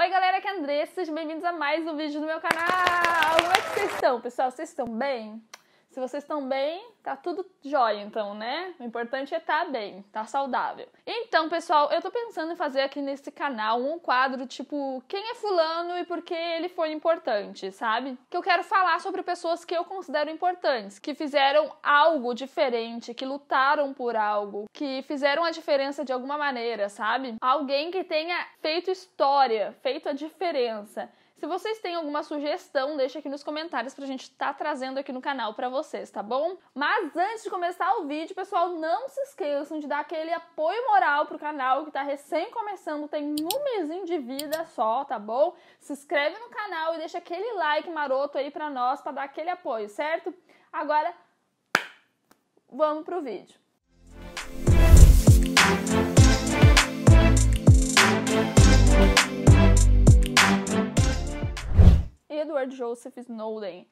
Oi galera, aqui é a Andressa, sejam bem-vindos a mais um vídeo do meu canal. Como é que vocês estão, pessoal? Vocês estão bem? Se vocês estão bem, tá tudo jóia então, né? O importante é estar bem, estar saudável. Então, pessoal, eu tô pensando em fazer aqui nesse canal um quadro tipo quem é fulano e por que ele foi importante, sabe? Que eu quero falar sobre pessoas que eu considero importantes, que fizeram algo diferente, que lutaram por algo, que fizeram a diferença de alguma maneira, sabe? Alguém que tenha feito história, feito a diferença. Se vocês têm alguma sugestão, deixa aqui nos comentários pra gente estar trazendo aqui no canal pra vocês, tá bom? Mas antes de começar o vídeo, pessoal, não se esqueçam de dar aquele apoio moral pro canal que tá recém começando, tem um mesinho de vida só, tá bom? Se inscreve no canal e deixa aquele like maroto aí pra nós, pra dar aquele apoio, certo? Agora, vamos pro vídeo. Edward Joseph Snowden.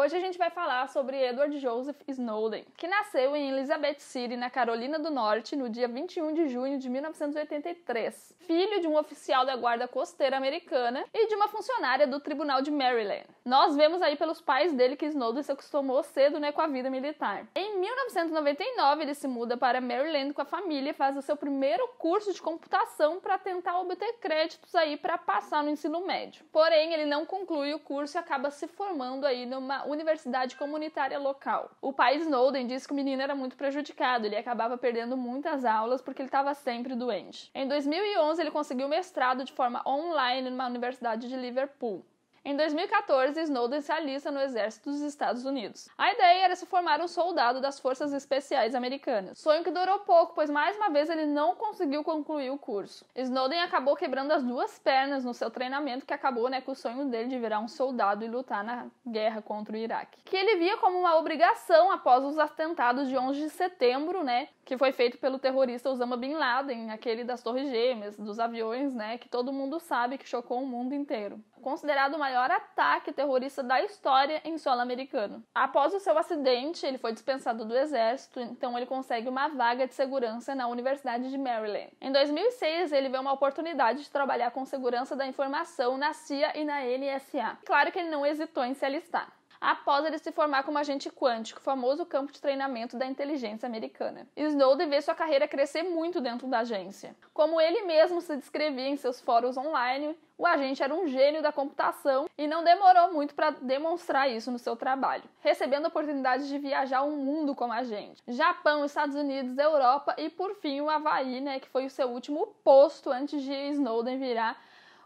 Hoje a gente vai falar sobre Edward Joseph Snowden, que nasceu em Elizabeth City, na Carolina do Norte, no dia 21 de junho de 1983. Filho de um oficial da Guarda Costeira americana e de uma funcionária do Tribunal de Maryland. Nós vemos aí pelos pais dele que Snowden se acostumou cedo, com a vida militar. Em 1999, ele se muda para Maryland com a família e faz o seu primeiro curso de computação para tentar obter créditos aí para passar no ensino médio. Porém, ele não conclui o curso e acaba se formando aí numa universidade comunitária local. O pai de Snowden disse que o menino era muito prejudicado, ele acabava perdendo muitas aulas porque ele estava sempre doente. Em 2011, ele conseguiu mestrado de forma online numa universidade de Liverpool. Em 2014, Snowden se alista no exército dos Estados Unidos. A ideia era se formar um soldado das Forças Especiais Americanas. Sonho que durou pouco, pois mais uma vez ele não conseguiu concluir o curso. Snowden acabou quebrando as duas pernas no seu treinamento, que acabou com o sonho dele de virar um soldado e lutar na guerra contra o Iraque. Que ele via como uma obrigação após os atentados de 11 de setembro, que foi feito pelo terrorista Osama Bin Laden, aquele das Torres Gêmeas, dos aviões, que todo mundo sabe que chocou o mundo inteiro. Considerado o maior ataque terrorista da história em solo americano. Após o seu acidente, ele foi dispensado do exército, então ele consegue uma vaga de segurança na Universidade de Maryland. Em 2006, ele vê uma oportunidade de trabalhar com segurança da informação na CIA e na NSA. Claro que ele não hesitou em se alistar. Após ele se formar como agente quântico, famoso campo de treinamento da inteligência americana. Snowden vê sua carreira crescer muito dentro da agência. Como ele mesmo se descrevia em seus fóruns online, o agente era um gênio da computação e não demorou muito para demonstrar isso no seu trabalho, recebendo a oportunidade de viajar o mundo como agente. Japão, Estados Unidos, Europa e, por fim, o Havaí, que foi o seu último posto antes de Snowden virar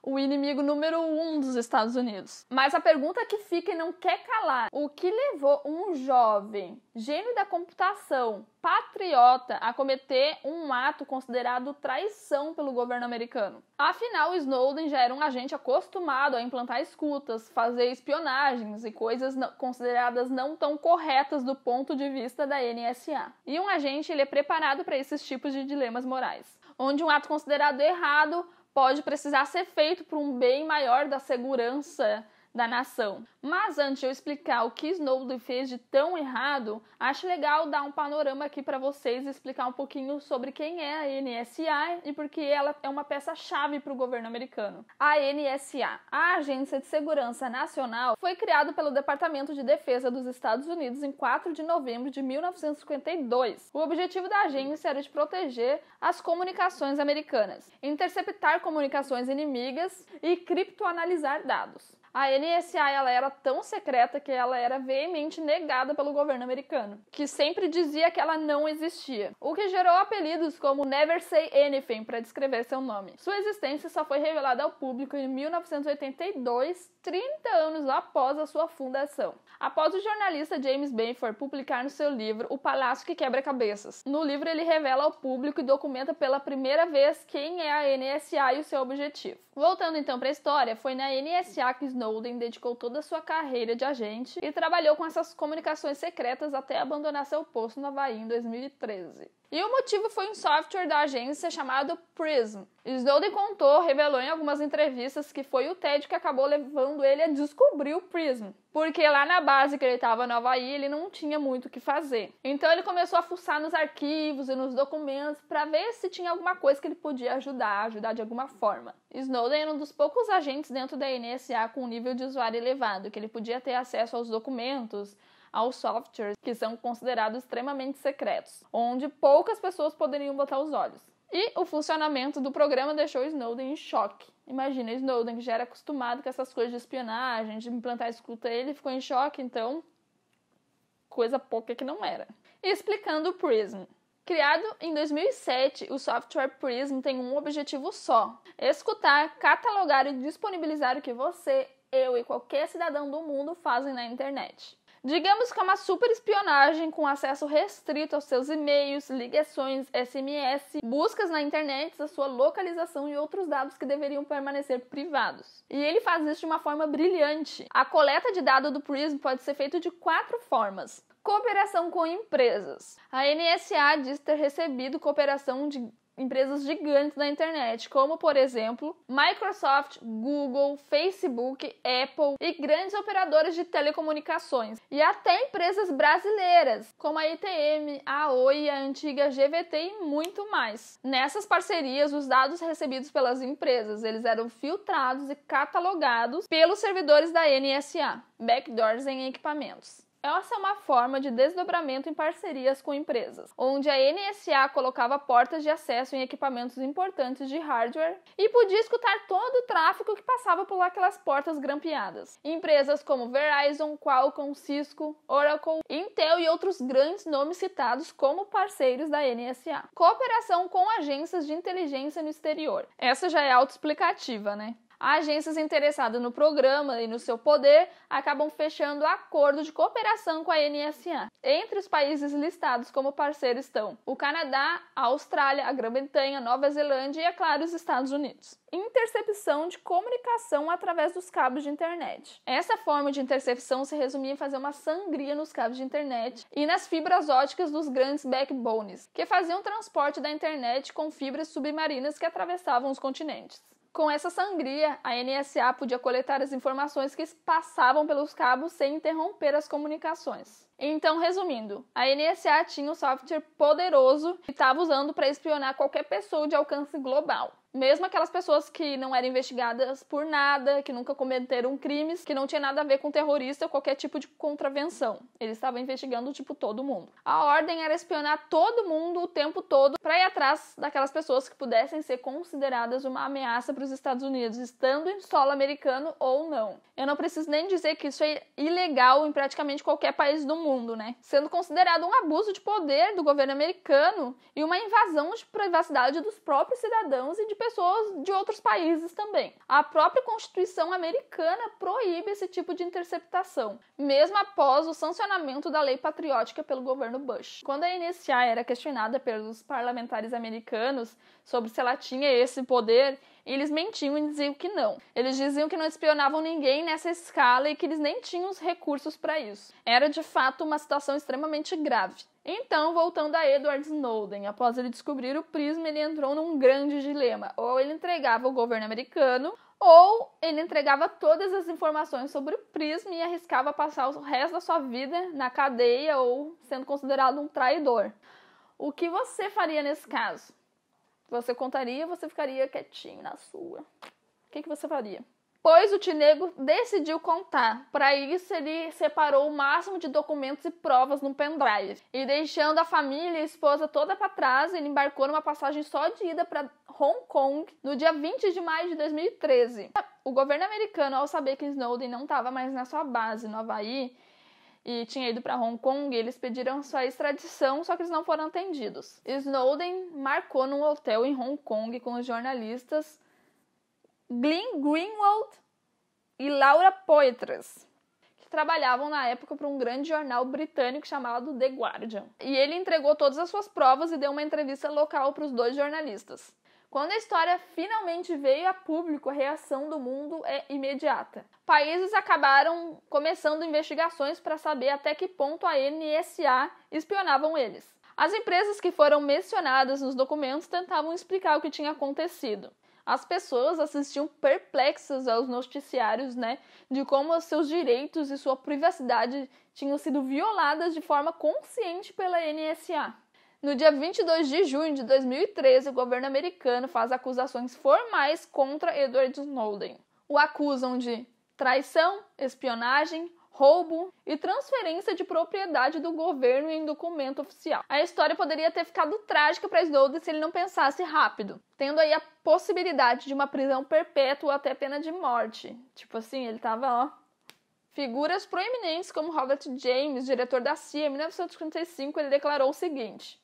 o inimigo número 1 dos Estados Unidos. Mas a pergunta que fica e não quer calar: o que levou um jovem, gênio da computação, patriota, a cometer um ato considerado traição pelo governo americano? Afinal, Snowden já era um agente acostumado a implantar escutas, fazer espionagens e coisas consideradas não tão corretas do ponto de vista da NSA. E um agente, ele é preparado para esses tipos de dilemas morais, onde um ato considerado errado pode precisar ser feito por um bem maior da segurança da nação. Mas antes de eu explicar o que Snowden fez de tão errado, acho legal dar um panorama aqui para vocês e explicar um pouquinho sobre quem é a NSA e por que ela é uma peça-chave para o governo americano. A NSA, a Agência de Segurança Nacional, foi criada pelo Departamento de Defesa dos Estados Unidos em 4 de novembro de 1952. O objetivo da agência era de proteger as comunicações americanas, interceptar comunicações inimigas e criptoanalisar dados. A NSA ela era tão secreta que ela era veemente negada pelo governo americano, que sempre dizia que ela não existia, o que gerou apelidos como Never Say Anything para descrever seu nome. Sua existência só foi revelada ao público em 1982, 30 anos após a sua fundação. Após o jornalista James Benford publicar no seu livro O Palácio que Quebra Cabeças. No livro ele revela ao público e documenta pela primeira vez quem é a NSA e o seu objetivo. Voltando então para a história, foi na NSA que Snowden dedicou toda a sua carreira de agente e trabalhou com essas comunicações secretas até abandonar seu posto no Havaí em 2013. E o motivo foi um software da agência chamado Prism. Snowden revelou em algumas entrevistas que foi o Ted que acabou levando ele a descobrir o Prism. Porque lá na base que ele estava no Havaí, ele não tinha muito o que fazer. Então ele começou a fuçar nos arquivos e nos documentos para ver se tinha alguma coisa que ele podia ajudar de alguma forma. Snowden era um dos poucos agentes dentro da NSA com um nível de usuário elevado, que ele podia ter acesso aos documentos, aos softwares que são considerados extremamente secretos, onde poucas pessoas poderiam botar os olhos. E o funcionamento do programa deixou Snowden em choque. Imagina, Snowden, que já era acostumado com essas coisas de espionagem, de implantar escuta, ele ficou em choque, então, coisa pouca que não era. E explicando o Prism. Criado em 2007, o software Prism tem um objetivo só: escutar, catalogar e disponibilizar o que você, eu e qualquer cidadão do mundo fazem na internet. Digamos que é uma super espionagem com acesso restrito aos seus e-mails, ligações, SMS, buscas na internet, a sua localização e outros dados que deveriam permanecer privados. E ele faz isso de uma forma brilhante. A coleta de dados do Prism pode ser feita de 4 formas. Cooperação com empresas. A NSA diz ter recebido cooperação de empresas gigantes da internet, como, por exemplo, Microsoft, Google, Facebook, Apple e grandes operadoras de telecomunicações. E até empresas brasileiras, como a ITM, a Oi, a antiga GVT e muito mais. Nessas parcerias, os dados recebidos pelas empresas, eles eram filtrados e catalogados pelos servidores da NSA, backdoors em equipamentos. Essa é uma forma de desdobramento em parcerias com empresas, onde a NSA colocava portas de acesso em equipamentos importantes de hardware e podia escutar todo o tráfego que passava por aquelas portas grampeadas. Empresas como Verizon, Qualcomm, Cisco, Oracle, Intel e outros grandes nomes citados como parceiros da NSA. Cooperação com agências de inteligência no exterior. Essa já é autoexplicativa, né? Agências interessadas no programa e no seu poder acabam fechando acordo de cooperação com a NSA. Entre os países listados como parceiros estão o Canadá, a Austrália, a Grã-Bretanha, Nova Zelândia e, é claro, os Estados Unidos. Intercepção de comunicação através dos cabos de internet. Essa forma de intercepção se resumia em fazer uma sangria nos cabos de internet e nas fibras óticas dos grandes backbones, que faziam o transporte da internet com fibras submarinas que atravessavam os continentes. Com essa sangria, a NSA podia coletar as informações que passavam pelos cabos sem interromper as comunicações. Então, resumindo, a NSA tinha um software poderoso que estava usando para espionar qualquer pessoa de alcance global. Mesmo aquelas pessoas que não eram investigadas por nada, que nunca cometeram crimes, que não tinha nada a ver com terrorista ou qualquer tipo de contravenção. Eles estavam investigando, todo mundo. A ordem era espionar todo mundo o tempo todo para ir atrás daquelas pessoas que pudessem ser consideradas uma ameaça para os Estados Unidos, estando em solo americano ou não. Eu não preciso nem dizer que isso é ilegal em praticamente qualquer país do mundo, né? Sendo considerado um abuso de poder do governo americano e uma invasão de privacidade dos próprios cidadãos e de pessoas de outros países também. A própria Constituição americana proíbe esse tipo de interceptação, mesmo após o sancionamento da lei patriótica pelo governo Bush. Quando a NSA era questionada pelos parlamentares americanos sobre se ela tinha esse poder, eles mentiam e diziam que não. Eles diziam que não espionavam ninguém nessa escala e que eles nem tinham os recursos para isso. Era, de fato, uma situação extremamente grave. Então, voltando a Edward Snowden, após ele descobrir o Prism, ele entrou num grande dilema. Ou ele entregava o governo americano, ou ele entregava todas as informações sobre o Prism e arriscava passar o resto da sua vida na cadeia ou sendo considerado um traidor. O que você faria nesse caso? Você contaria ou você ficaria quietinho na sua? O que você faria? Pois o Tinego decidiu contar. Para isso, ele separou o máximo de documentos e provas no pendrive. E deixando a família e a esposa toda para trás, ele embarcou numa passagem só de ida para Hong Kong no dia 20 de maio de 2013. O governo americano, ao saber que Snowden não estava mais na sua base no Havaí e tinha ido para Hong Kong, eles pediram sua extradição, só que eles não foram atendidos. Snowden marcou num hotel em Hong Kong com os jornalistas Glenn Greenwald e Laura Poitras, que trabalhavam na época para um grande jornal britânico chamado The Guardian. E ele entregou todas as suas provas e deu uma entrevista local para os 2 jornalistas. Quando a história finalmente veio a público, a reação do mundo é imediata. Países acabaram começando investigações para saber até que ponto a NSA espionavam eles. As empresas que foram mencionadas nos documentos tentavam explicar o que tinha acontecido. As pessoas assistiam perplexas aos noticiários, de como os seus direitos e sua privacidade tinham sido violadas de forma consciente pela NSA. No dia 22 de junho de 2013, o governo americano faz acusações formais contra Edward Snowden. O acusam de traição, espionagem, roubo e transferência de propriedade do governo em documento oficial. A história poderia ter ficado trágica para Snowden se ele não pensasse rápido, tendo aí a possibilidade de uma prisão perpétua ou até pena de morte. Tipo assim, ele tava, Figuras proeminentes como Robert James, diretor da CIA, em 1955, ele declarou o seguinte: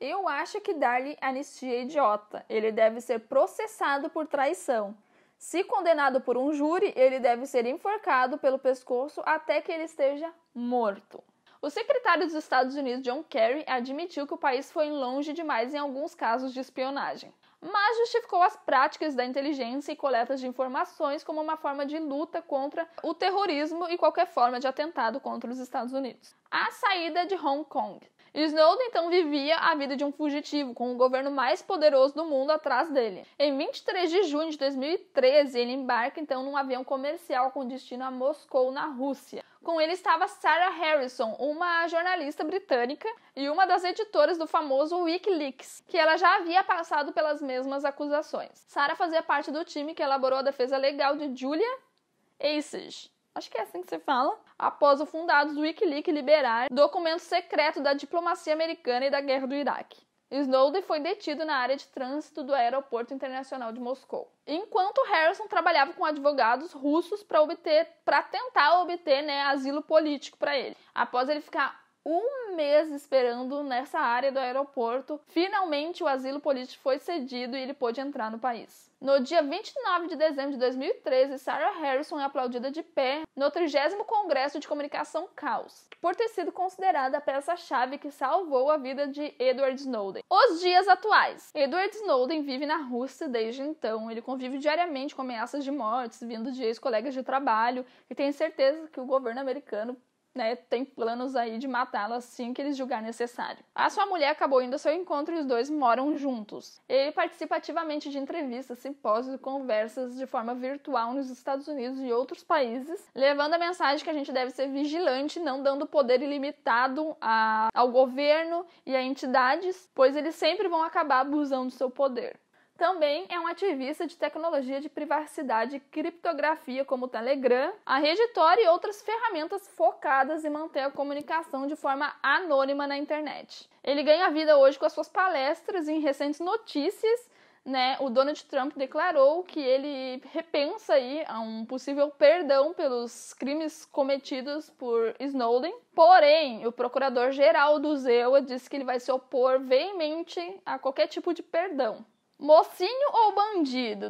"Eu acho que dar-lhe anistia é idiota. Ele deve ser processado por traição. Se condenado por um júri, ele deve ser enforcado pelo pescoço até que ele esteja morto." O secretário dos Estados Unidos, John Kerry, admitiu que o país foi longe demais em alguns casos de espionagem, mas justificou as práticas da inteligência e coletas de informações como uma forma de luta contra o terrorismo e qualquer forma de atentado contra os Estados Unidos. A saída de Hong Kong. Snowden então vivia a vida de um fugitivo, com o governo mais poderoso do mundo atrás dele. Em 23 de junho de 2013, ele embarca então num avião comercial com destino a Moscou, na Rússia. Com ele estava Sarah Harrison, uma jornalista britânica e uma das editoras do famoso WikiLeaks, que ela já havia passado pelas mesmas acusações. Sarah fazia parte do time que elaborou a defesa legal de Julia Assange. Acho que é assim que se fala. Após o fundado do WikiLeaks liberar documento secreto da diplomacia americana e da guerra do Iraque. Snowden foi detido na área de trânsito do Aeroporto Internacional de Moscou, enquanto Harrison trabalhava com advogados russos para tentar obter asilo político para ele. Após ele ficar um mês esperando nessa área do aeroporto, finalmente o asilo político foi cedido e ele pôde entrar no país. No dia 29 de dezembro de 2013, Sarah Harrison é aplaudida de pé no 30º Congresso de Comunicação Chaos, por ter sido considerada a peça-chave que salvou a vida de Edward Snowden. Os dias atuais. Edward Snowden vive na Rússia desde então. Ele convive diariamente com ameaças de mortes vindo de ex-colegas de trabalho e tem certeza que o governo americano tem planos aí de matá-lo assim que eles julgar necessário. A sua mulher acabou indo ao seu encontro e os dois moram juntos. Ele participa ativamente de entrevistas, simpósios e conversas de forma virtual nos Estados Unidos e outros países, levando a mensagem que a gente deve ser vigilante, não dando poder ilimitado ao governo e a entidades, pois eles sempre vão acabar abusando do seu poder. Também é um ativista de tecnologia de privacidade e criptografia como o Telegram, a rede Tor e outras ferramentas focadas em manter a comunicação de forma anônima na internet. Ele ganha vida hoje com as suas palestras e em recentes notícias, o Donald Trump declarou que ele repensa aí a um possível perdão pelos crimes cometidos por Snowden. Porém, o procurador-geral do ZEUA disse que ele vai se opor veemente a qualquer tipo de perdão. Mocinho ou bandido?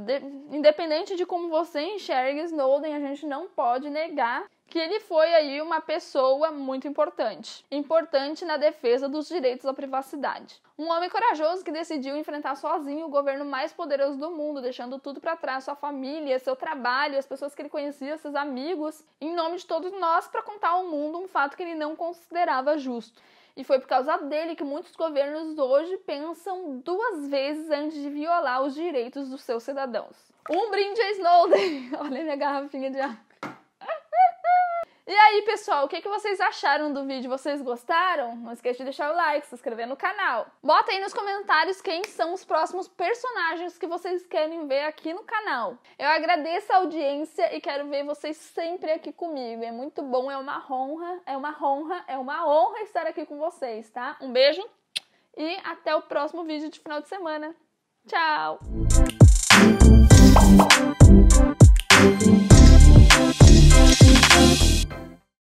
Independente de como você enxerga Snowden, a gente não pode negar que ele foi aí uma pessoa muito importante. Importante na defesa dos direitos à privacidade. Um homem corajoso que decidiu enfrentar sozinho o governo mais poderoso do mundo, deixando tudo para trás, sua família, seu trabalho, as pessoas que ele conhecia, seus amigos, em nome de todos nós, para contar ao mundo um fato que ele não considerava justo. E foi por causa dele que muitos governos hoje pensam 2 vezes antes de violar os direitos dos seus cidadãos. Um brinde a Snowden! Olha minha garrafinha de água. E aí, pessoal, o que vocês acharam do vídeo? Vocês gostaram? Não esqueça de deixar o like, se inscrever no canal. Bota aí nos comentários quem são os próximos personagens que vocês querem ver aqui no canal. Eu agradeço a audiência e quero ver vocês sempre aqui comigo. É muito bom, é uma honra estar aqui com vocês, tá? Um beijo e até o próximo vídeo de final de semana. Tchau!